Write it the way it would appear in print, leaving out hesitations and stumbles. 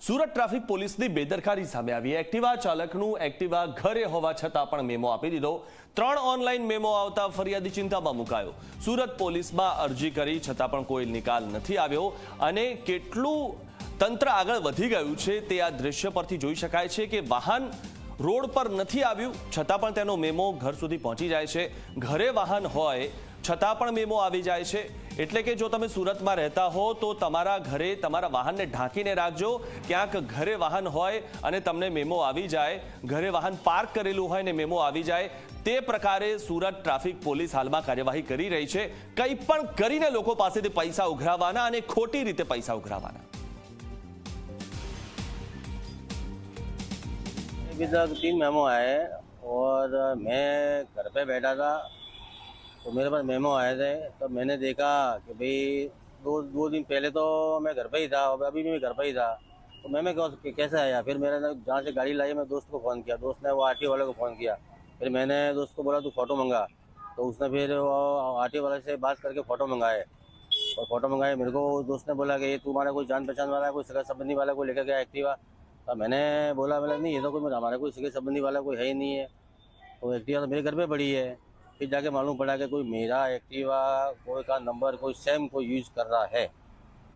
Surat traffic પોલીસની બેદરકારી સામે આવી। એક્ટિવા ચાલકનું એક્ટિવા ઘરે હોવા છતાં પણ મેમો આપી દીધો। 3 ઓનલાઈન મેમો આવતા ફરિયાદી ચિંતામાં મુકાયો। સુરત પોલીસમાં અરજી કરી છતાં પણ કોઈ નિકાલ નથી આવ્યો અને કેટલું તંત્ર આગળ વધી ગયું છે તે આ દ્રશ્ય પરથી જોઈ શકાય છે કે વાહન રોડ પર નથી આવ્યું છતાં પણ તેનો મેમો ઘર સુધી પહોંચી જાય છે। ઘરે વાહન હોય છતાં પણ મેમો આવી જાય છે। એટલે કે જો તમે સુરતમાં રહેતા હો તો તમારા ઘરે તમારા વાહનને ઢાંકીને રાખજો। ક્યાંક ઘરે વાહન હોય અને તમને મેમો આવી જાય, ઘરે વાહન પાર્ક કરેલું હોય ને મેમો આવી જાય, તે પ્રકારે સુરત ટ્રાફિક પોલીસ હાલમાં કાર્યવાહી કરી રહી છે। કંઈ પણ કરીને લોકો પાસેથી પૈસા ઉઘરાવવાના અને ખોટી રીતે પૈસા ઉઘરાવવાના। अभी तक 3 मेमो आए और मैं घर पे बैठा था तो मेरे पास मेमो आए थे। तो मैंने देखा कि भाई दो दिन पहले तो मैं घर पे ही था और अभी भी मैं घर पे ही था। तो मैं कैसे आया? फिर मैंने जहाँ से गाड़ी लाई मैं दोस्त को फ़ोन किया, दोस्त ने वो आरटीओ वाले को फ़ोन किया। फिर मैंने दोस्त को बोला तू फ़ोटो मंगा, तो उसने फिर वो आरटीओ वाले से बात करके फ़ोटो मंगाए और फ़ोटो मंगाए। मेरे को दोस्त ने बोला कि ये तुम्हारा कोई जान पहचान वाला है, कोई सगा संबंधी वाला कोई लेकर गया एक्टिवा। तो मैंने बोला नहीं ये तो कोई हमारा कोई सगे संबंधी वाला कोई है ही नहीं है, तो एक्टिवा तो मेरे घर पे पड़ी है। फिर जाके मालूम पड़ा कि कोई मेरा एक्टिवा कोई का नंबर कोई सेम कोई यूज़ कर रहा है।